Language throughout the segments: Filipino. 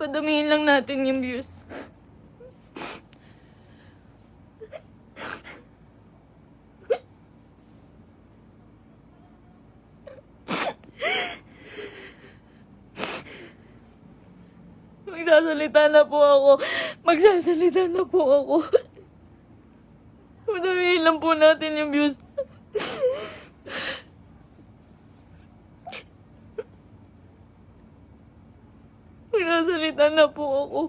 Padamihin lang natin yung views. Magsasalita na po ako. Magsasalita na po ako. Padamihin lang po natin yung views. Magsasalita na po ako.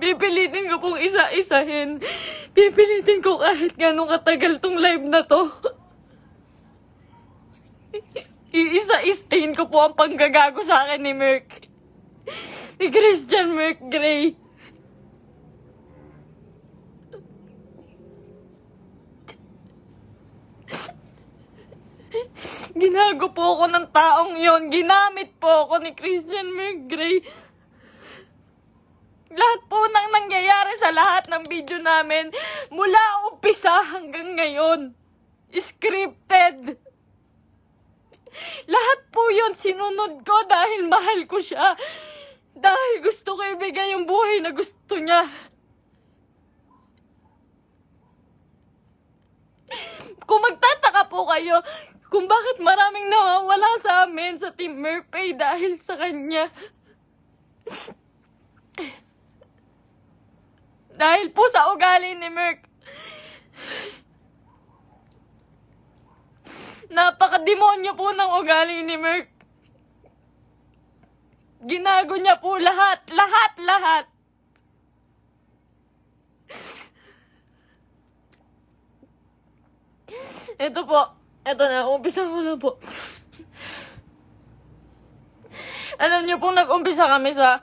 Pipilitin ko pong isa-isahin. Pipilitin ko kahit gano'ng katagal tong live na to. Iisa-istain ko po ang panggagago sa akin ni Merc. Ni Christian Merc Gray. Ginago po ako ng taong yon. Ginamit po ako ni Christian Merc Gray. Lahat po nang nangyayari sa lahat ng video namin, mula umpisa hanggang ngayon, scripted. Lahat po yun sinunod ko dahil mahal ko siya. Dahil gusto ko ibigay yung buhay na gusto niya. Kung magtataka po kayo kung bakit maraming nawawala sa amin sa Team Merpay dahil sa kanya. Dahil po sa ugali ni Merc. Napakademonyo po ng ugali ni Merc. Ginago niya po lahat. Ito po. Ito na, umpisa ko na po. Alam niyo po, nag-umpisa kami sa...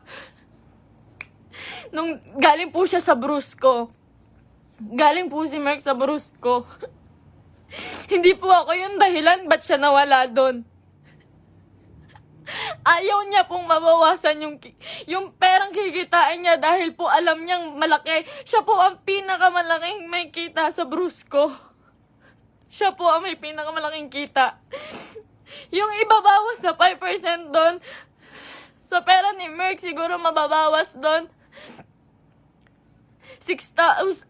Nung galing po siya sa Brusco. Galing po si Merc sa Brusco. Hindi po ako yung dahilan ba't siya nawala doon. Ayaw niya pong mabawasan yung perang kikitain niya dahil po alam niyang malaki. Siya po ang pinakamalaking may kita sa Brusco. Siya po ang may pinakamalaking kita. Yung ibabawas na 5% doon, sa pera ni Merc siguro mababawas doon 16,000.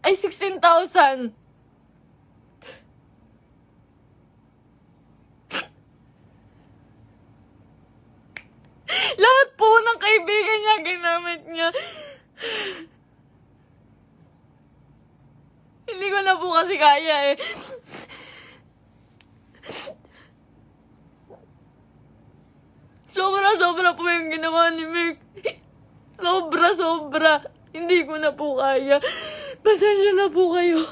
Lahat po ng kaibigan niya, ginamit niya. Hindi ko na po kasi kaya eh. Sobra po yung ginawa ni Merc. Sobra. Hindi ko na po kaya. Pasensya na po kayo.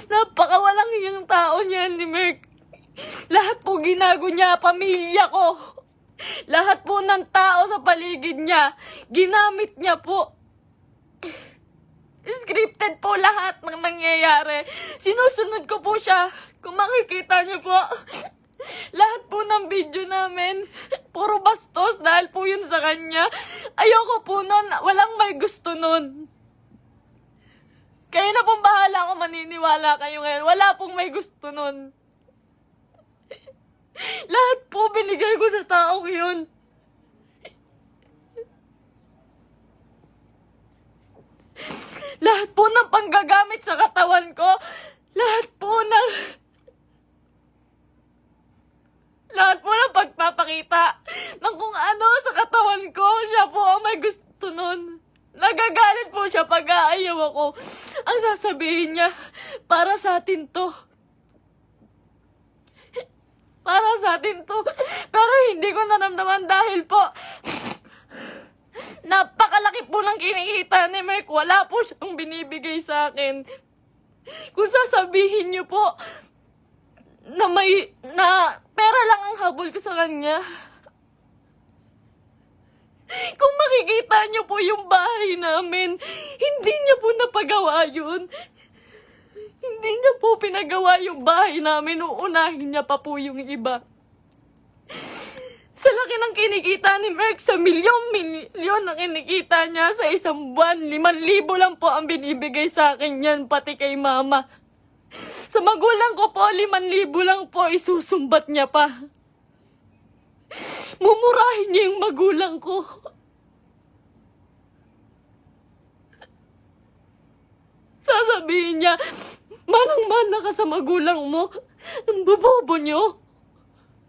Napakawalang hiyang tao niyan ni Merc. Lahat po ginago niya, pamilya ko. Lahat po ng tao sa paligid niya, ginamit niya po. Scripted po lahat ng nangyayari. Sinusunod ko po siya. Kung makikita niyo po, lahat po ng video namin, puro bastos dahil po yun sa kanya. Ayoko po nun, walang may gusto nun. Kayo na pong bahala kung maniniwala kayo ngayon. Wala pong may gusto nun. Lahat po binigay ko sa taong yun. Lahat po ng panggagamit sa katawan ko. Lahat po ng pagpapakita ng kung ano sa katawan ko. Siya po ang may gusto nun. Nagagalit po siya pag aayaw ako. Ang sasabihin niya, para sa atin to. Para sa atin to. Pero hindi ko naramdaman dahil po, napakalaki po ng kinikita ni Merc. Wala po siyang binibigay sa akin. Kung sasabihin niyo po, na pera lang ang habol ko sa kanya. Kung makikita niyo po yung bahay namin, hindi niya po napagawa yun. Hindi niya po pinagawa yung bahay namin, uunahin niya pa po yung iba. Sa laki ng kinikita ni Merc, sa milyon ang kinikita niya sa isang buwan, 5,000 lang po ang binibigay sa akin yan, pati kay mama. Sa magulang ko po, 5,000 lang po, isusumbat niya pa. Mumurahin niya yung magulang ko. Sasabihin niya, manang-mana ka sa magulang mo. Ang bobobo niyo.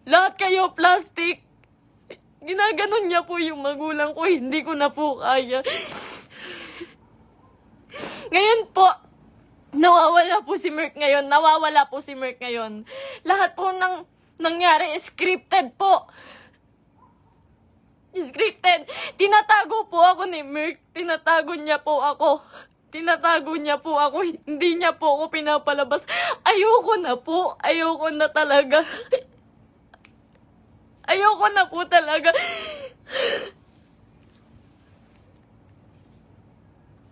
Lahat kayo plastic. Ginaganon niya po yung magulang ko, hindi ko na po kaya. Ngayon po, nawawala po si Merk ngayon. Lahat po ng nangyari, scripted po. Scripted. Tinatago po ako ni Merk. Tinatago niya po ako. Hindi niya po ako pinapalabas. Ayoko na po. Ayoko na talaga. Ayoko na po talaga.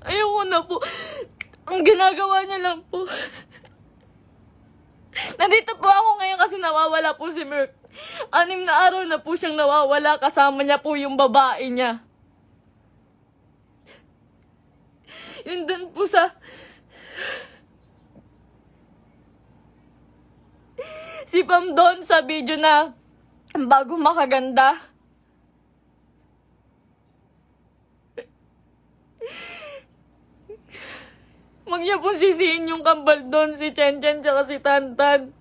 Ayoko na po. Ang ginagawa niya lang po. Nandito po ako ngayon kasi nawawala po si Merk. 6 na araw na po siyang nawawala. Kasama niya po yung babae niya. Yun dun po sa... Si Pam doon sa video na bago makaganda. Huwag niya po sisihin yung kambal doon, si Chen Chen tsaka si Tantan.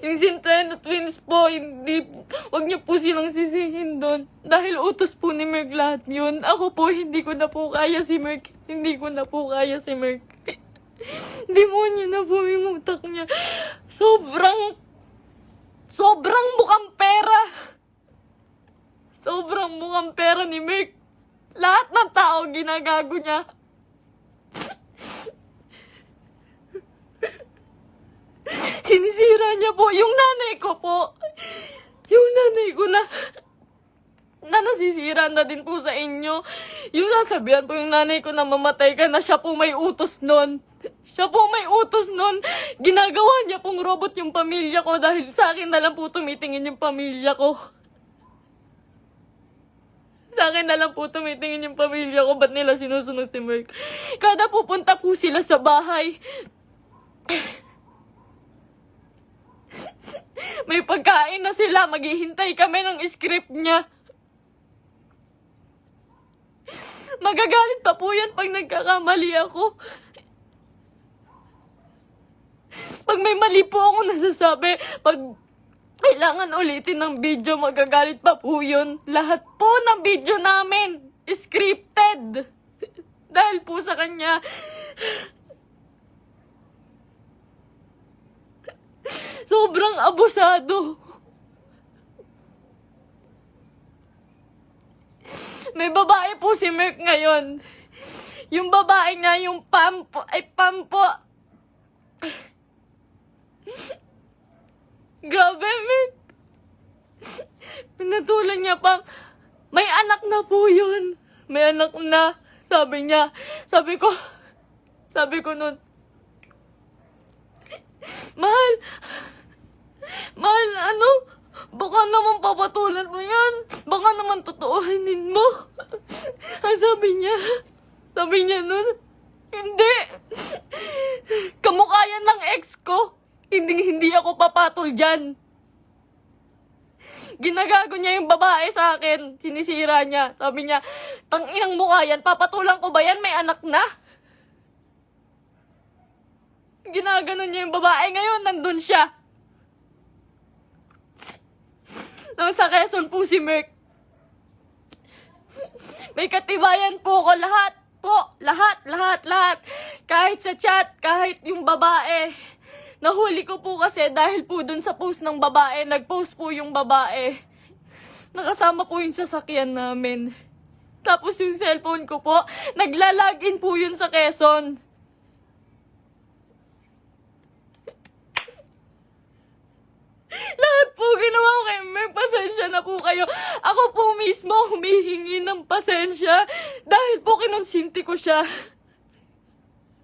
Yung Centeno twins po, huwag niyo po silang sisihin doon. Dahil utos po ni Merk lahat yun. Ako po, hindi ko na po kaya si Merk. Demonyo na po yung utak niya. Sobrang mukhang pera. Sobrang mukhang pera ni Merk. Lahat ng tao ginagago niya. Sinisira niya po yung nanay ko po. Yung nanay ko na nasisira na din po sa inyo. Yung sasabihan po yung nanay ko na mamatay ka na, siya po may utos nun. Ginagawa niya pong robot yung pamilya ko dahil sa akin na lang po tumitingin yung pamilya ko. Ba't nila sinusunod si Merk? Kada pupunta po sila sa bahay, may pagkain na sila, maghihintay kami ng script niya. Magagalit pa po yan pag nagkakamali ako. Pag may mali po ako nasasabi, pag kailangan ulitin ng video, magagalit pa po yun. Lahat po ng video namin, scripted. Dahil po sa kanya. Sobrang abusado. May babae po si Merk ngayon. Yung babae nga, yung Pam po. Grabe, Merk. Pinatulan niya pa. May anak na po yun. May anak na. Sabi niya. Sabi ko nun, Mahal, baka naman papatulan mo yan. Baka naman totoohanin mo. Ang sabi niya nun, hindi. Kamukha yan ng ex ko. Hindi ako papatol dyan. Ginagago niya yung babae sa akin. Sinisira niya. Sabi niya, tanginang mukha yan. Papatulan ko ba yan? May anak na. Ginaganon niya yung babae. Ngayon, nandun siya. Nasa Quezon po si Merk. May katibayan po ko. Lahat po. Lahat. Kahit sa chat, kahit yung babae. Nahuli ko po kasi dahil po dun sa post ng babae. Nag-post po yung babae. Nakasama po yung sasakyan namin. Tapos yung cellphone ko po, nagla-login po yun sa Quezon. Lahat po ginawa ko kay Merk. Pasensya na po kayo. Ako po mismo humihingi ng pasensya dahil po kinonsinti ko siya.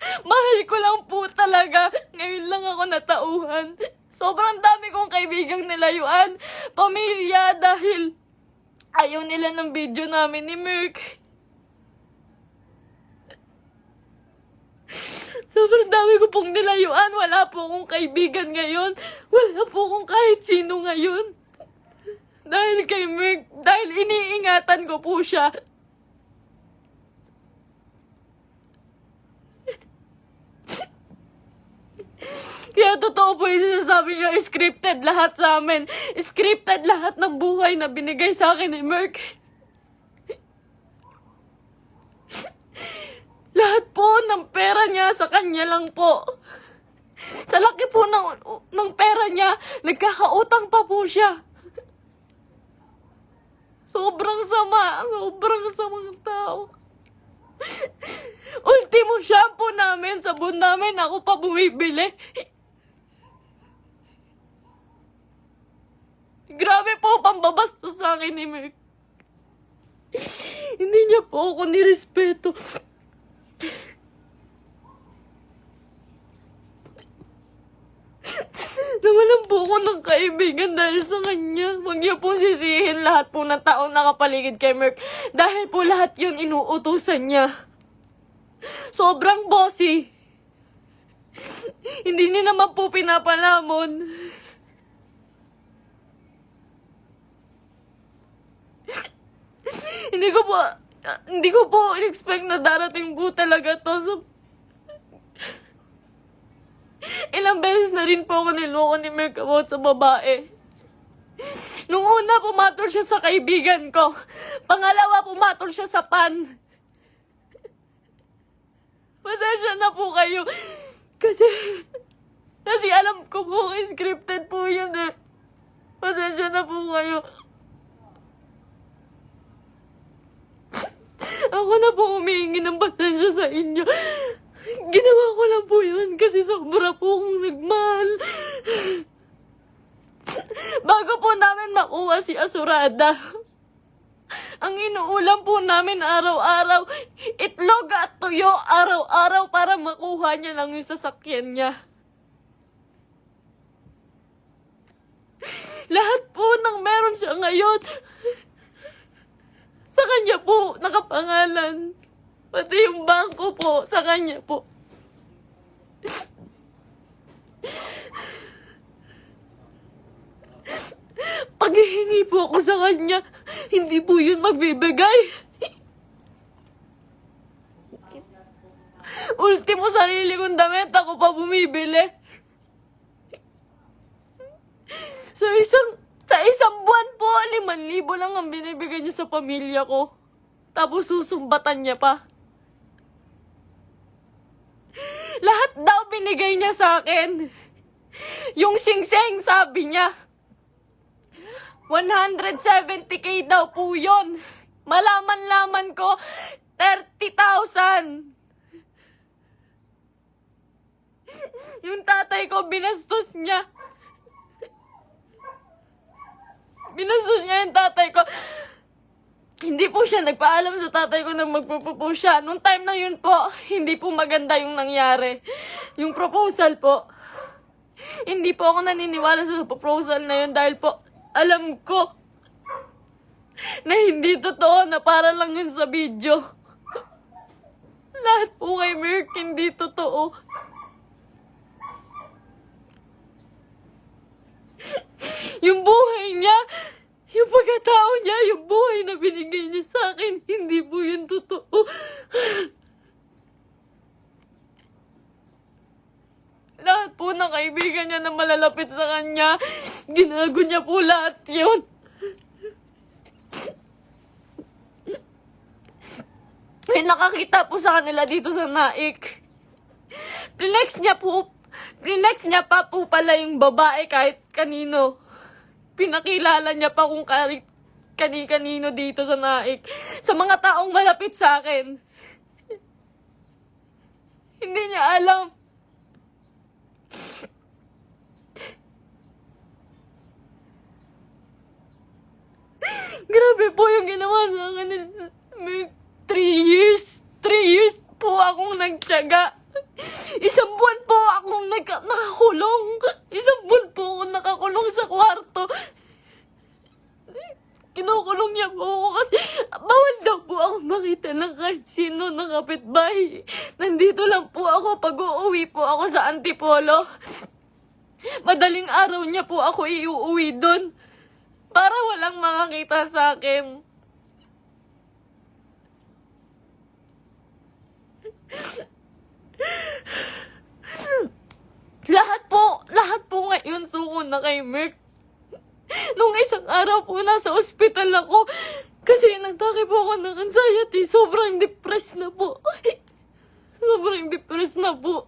Mahal ko lang po talaga. Ngayon lang ako natauhan. Sobrang dami kong kaibigang nilayuan. Pamilya dahil ayaw nila ng video namin ni Merk. Sobrang dami ko pong nilayuan. Wala po akong kaibigan ngayon. Wala po akong kahit sino ngayon. Dahil kay Merk, dahil iniingatan ko po siya. Kaya totoo po yung sinasabi niya, scripted lahat sa amin. Scripted lahat ng buhay na binigay sa akin ni Merk. Lahat po ng pera niya sa kanya lang po. Sa laki po ng pera niya, nagkakautang pa po siya. Sobrang sama, sobrang samang tao. Ultimo shampoo namin, sabon namin, ako pa bumibili. Grabe po, pambabastos sa akin ni Merk. Hindi niya po ako nirespeto. Nawalan po ako ng kaibigan dahil sa kanya. Huwag niya po sisihin lahat po ng taong nakapaligid kay Merk. Dahil po lahat yun inuutusan niya. Sobrang bossy. Hindi niya naman po pinapalamon. Hindi ko po expect na darating po talaga to. So, ilang beses na rin po ako niloko ni Merk about sa babae. Nung una, pumatol siya sa kaibigan ko. Pangalawa, pumatol siya sa pan. Pasensya na po kayo. Kasi alam ko po, scripted po yun eh. Pasensya na po kayo. Ako na po humihingi ng pasensya sa inyo. Ginawa ko lang po yun kasi sobra po akong nagmahal. Bago po namin makuha si Asurada, ang inuulam po namin araw-araw, itlog at tuyo araw-araw para makuha niya lang yung sasakyan niya. Lahat po ng meron siya ngayon, sa kanya po nakapangalan. Pati yung bangko po, sa kanya po. Paghihingi po ako sa kanya, hindi po yun magbibigay. Ultimo sarili kong damit, ako pa bumibili. Sa isang buwan po, 5,000 lang ang binibigay niya sa pamilya ko. Tapos susumbatan niya pa. Lahat daw binigay niya sa akin. Yung singseng, sabi niya, 170K daw po yun. Malaman-laman ko, 30,000. Yung tatay ko, binastos niya. Binastos niya yung tatay ko. Hindi po siya nagpaalam sa tatay ko na magpropose siya. Nung time na yun po, hindi po maganda yung nangyari. Yung proposal po. Hindi po ako naniniwala sa proposal na yun dahil po alam ko na hindi totoo, na para lang yun sa video. Lahat po kay Merk hindi totoo. Yung buhay niya, yung pagkatao niya, yung buhay na binigay niya sa akin, hindi po yun totoo. Lahat po ng kaibigan niya na malalapit sa kanya, ginago niya po lahat yun. May nakakita po sa kanila dito sa Naik. Flex niya pa po pala yung babae kahit kanino. Pinakilala niya pa kung kani-kanino dito sa Naik. Sa mga taong malapit sa akin. Hindi niya alam. Grabe po yung ginawa sa akin. 3 years po akong nagtiyaga. Isang buwan po akong nakakulong. Isang buwan po akong nakakulong sa kwarto. Kinukulong niya po ako kasi bawal daw po ako makita ng kahit sino ng kapitbahay. Nandito lang po ako pag uuwi po ako sa Antipolo. Madaling araw niya po ako iuuwi doon para walang makakita sa akin. Lahat po ngayon suko na kay Merk. Nung isang araw po nasa ospital ako kasi nagtake po ako ng anxiety. Sobrang depressed na po. Sobrang depressed na po.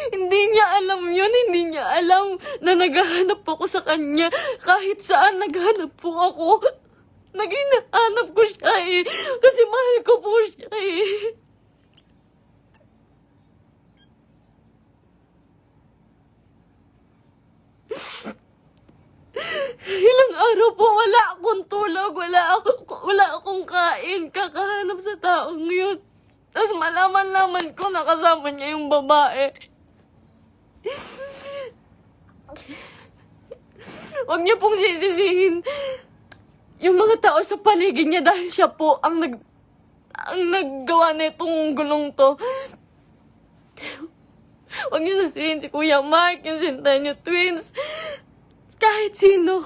Hindi niya alam yun. Hindi niya alam na naghahanap ako sa kanya. Kahit saan naghahanap po ako. Naghahanap ko siya eh. Kasi mahal ko po siya eh. Ilang araw po wala akong tulog, wala akong kain, kakahanap sa taong yun. Tapos malaman ko na kasama niya yung babae. Huwag niyo pong sisisihin yung mga tao sa paligid niya dahil siya po ang naggawa nitong gulong to. Huwag niyo sisisihin si Kuya Mark, yung Centennial Twins. Kahit sino.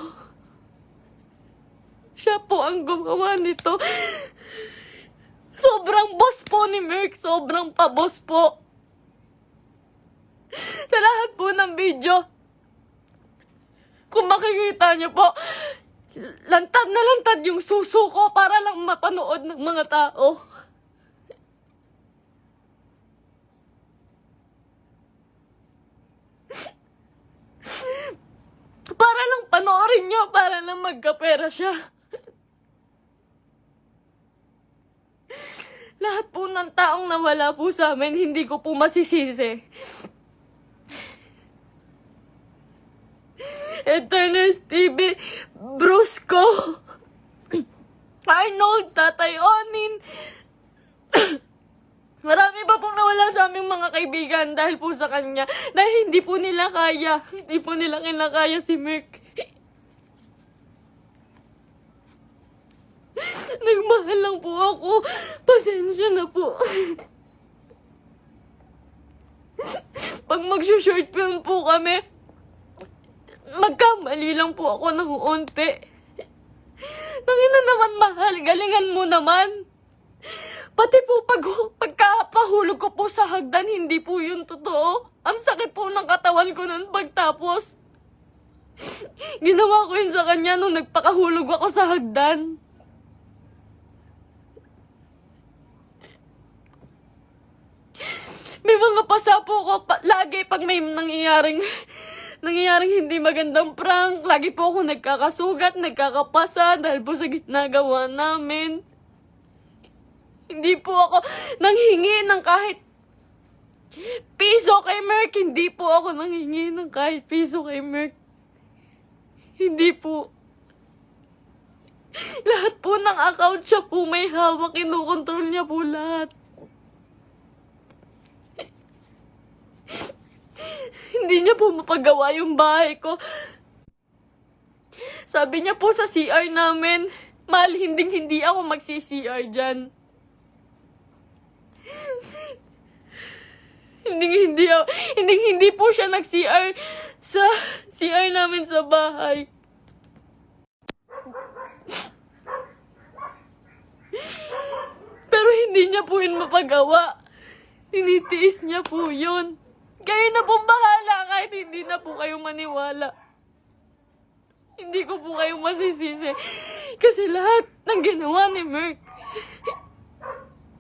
Siya po ang gumawa nito. Sobrang boss po ni Merk. Sobrang pa-boss po. Sa lahat po ng video, kung makikita niyo po, lantad na lantad yung suso ko para lang mapanood ng mga tao. Para lang panoorin niyo, para lang magkapera siya. Lahat po ng taong nawala po sa amin, hindi ko po masisisi. Eterners TV, Brusco, Arnold, Tatay Onin. Marami pa pong nawala sa aming mga kaibigan dahil po sa kanya. Dahil hindi po nila kaya. Hindi po nila kinakaya si Merk. Nagmahal lang po ako. Pasensya na po. Pag mag-short film po kami, magkamali lang po ako ng unti. Nangina naman mahal, galingan mo naman. Pati po pagkapahulog ko po sa hagdan, hindi po yun totoo. Ang sakit po ng katawan ko nun pagtapos. Ginawa ko yun sa kanya nung nagpakahulog ako sa hagdan. May mga pasa po ko lagi pag may nangyayaring hindi magandang prank. Lagi po ako nagkakasugat, nagkakapasa dahil po sa ginagawa namin. Hindi po ako nanghingi ng kahit piso kay Merk. Hindi po ako nanghingi ng kahit piso kay Merk. Hindi po. Lahat po ng account siya po may hawak. Kinukontrol niya po lahat. Hindi niya po mapagawa yung bahay ko. Sabi niya po sa CR namin, mahal, hindi ako magsi-CR dyan. Hindi po siya nag-CR sa CR namin sa bahay. Pero hindi niya po yun mapagawa. Tinitiis niya po yun. Kayo na pong bahala kahit hindi na po kayo maniwala. Hindi ko po kayo masisisi. Kasi lahat ng ginawa ni Merk,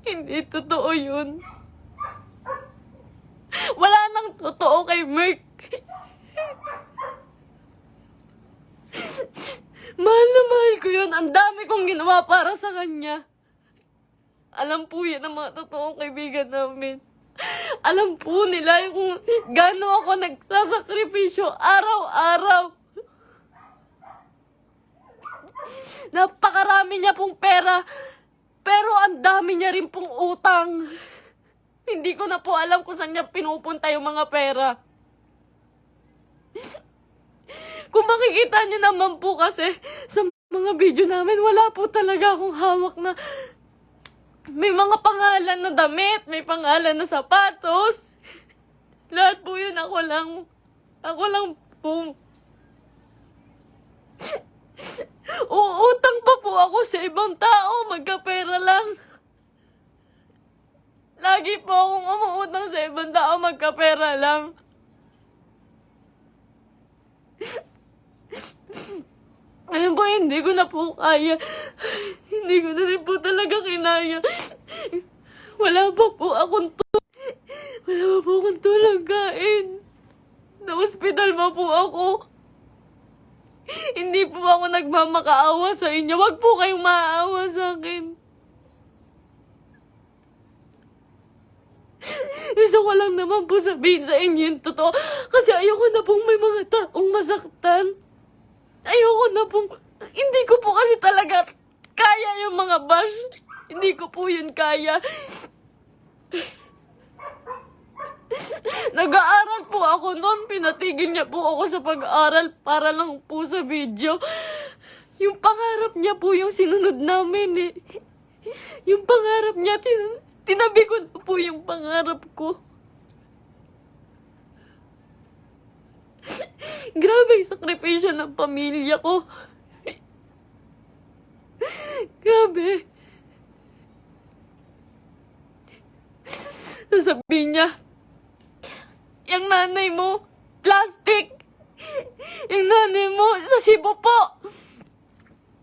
hindi totoo yun. Wala nang totoo kay Merk. Mahal na mahal ko yun. Ang dami kong ginawa para sa kanya. Alam po yan ang mga totoong kaibigan namin. Alam po nila kung gaano ako nagsasakripisyo araw-araw. Napakarami niya pong pera, pero ang dami niya rin pong utang. Hindi ko na po alam kung saan niya pinupunta yung mga pera. Kung makikita niyo naman po kasi sa mga video namin, wala po talaga akong hawak na may mga pangalan na damit, may pangalan na sapatos. Lahat po yun ako lang po. Uutang pa po ako sa ibang tao, magkapera lang. Lagi po akong umuutang sa ibang tao, magkapera lang. Ayun po, hindi ko na po kaya. Hindi ko na rin po talaga kinaya. Wala pa po akong tulog kain. Na-hospital pa po ako. Hindi po ako nagmamakaawa sa inyo. Wag po kayong maaawa sa akin. Gusto ko lang naman po sabihin sa inyo yung totoo. Kasi ayoko na pong may mga taong masaktan. Ayoko na pong... Hindi ko po kasi talaga kaya yung mga bash. Hindi ko po yun kaya. Nag-aaral po ako noon. Pinatigil niya po ako sa pag-aaral para lang po sa video. Yung pangarap niya po yung sinunod namin eh. Yung pangarap niya, tinabi ko na po yung pangarap ko. Grabe yung sakripisyo ng pamilya ko. Grabe. Sasabihin niya, yung nanay mo, plastic. Yung nanay mo, sa Cebu po.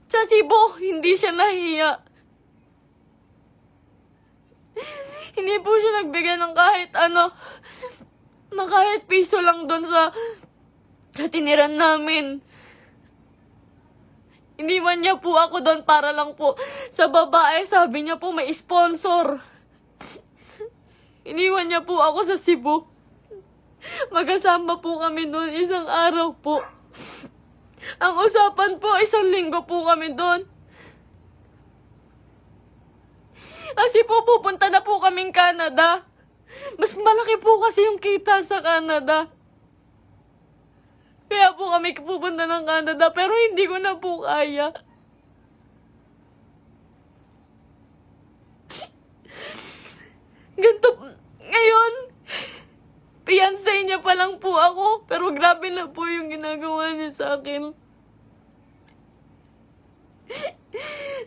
Sa Cebu, hindi siya nahiya. Hindi po siya nagbigay ng kahit ano, na kahit piso lang doon sa tiniran namin. Iniwan niya po ako doon para lang po sa babae. Sabi niya po may sponsor. Iniwan niya po ako sa Cebu. Magkasama po kami doon isang araw po. Ang usapan po, 1 linggo po kami doon. Kasi po pupunta na po kaming Canada. Mas malaki po kasi yung kita sa Canada. Kaya po kami pupunta ng Canada, pero hindi ko na po kaya. Ganito, ngayon, fiancé niya pa lang po ako, pero grabe na po yung ginagawa niya sa akin.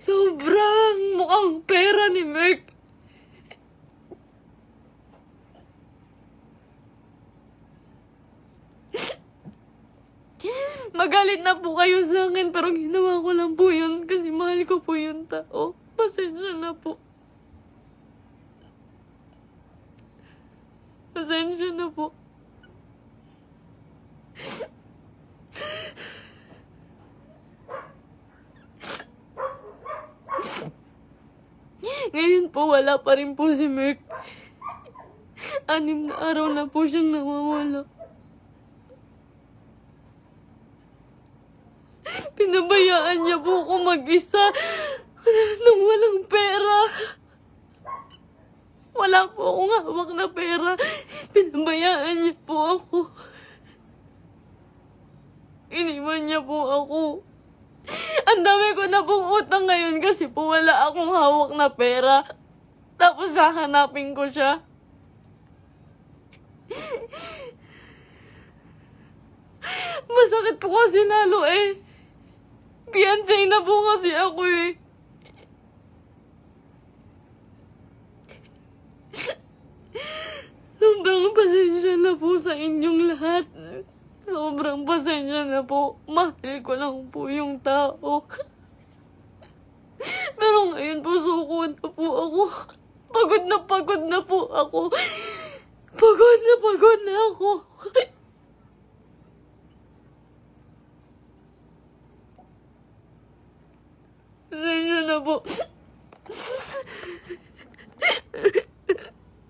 Sobrang mukhang pera ni Merk. Magalit na po kayo sa akin, pero ginawa ko lang po yun kasi mahal ko po yung tao. Pasensya na po. Pasensya na po. Ngayon po, wala pa rin po si Merk. 6 na araw na po siyang nawawala. Pinabayaan niya po ako mag-isa nang walang pera. Wala po akong hawak na pera. Pinabayaan niya po ako. Iniwan niya po ako. Ang dami ko na pong utang ngayon kasi po wala akong hawak na pera. Tapos hahanapin ko siya. Masakit po kasi lalo eh. Fiancé na po kasi ako eh. Sobrang pasensya na po sa inyong lahat. Sobrang pasensya na po. Mahal ko lang po yung tao. Pero ngayon po suko na po ako. Pagod na po ako. Pagod na ako. Pasensya na po.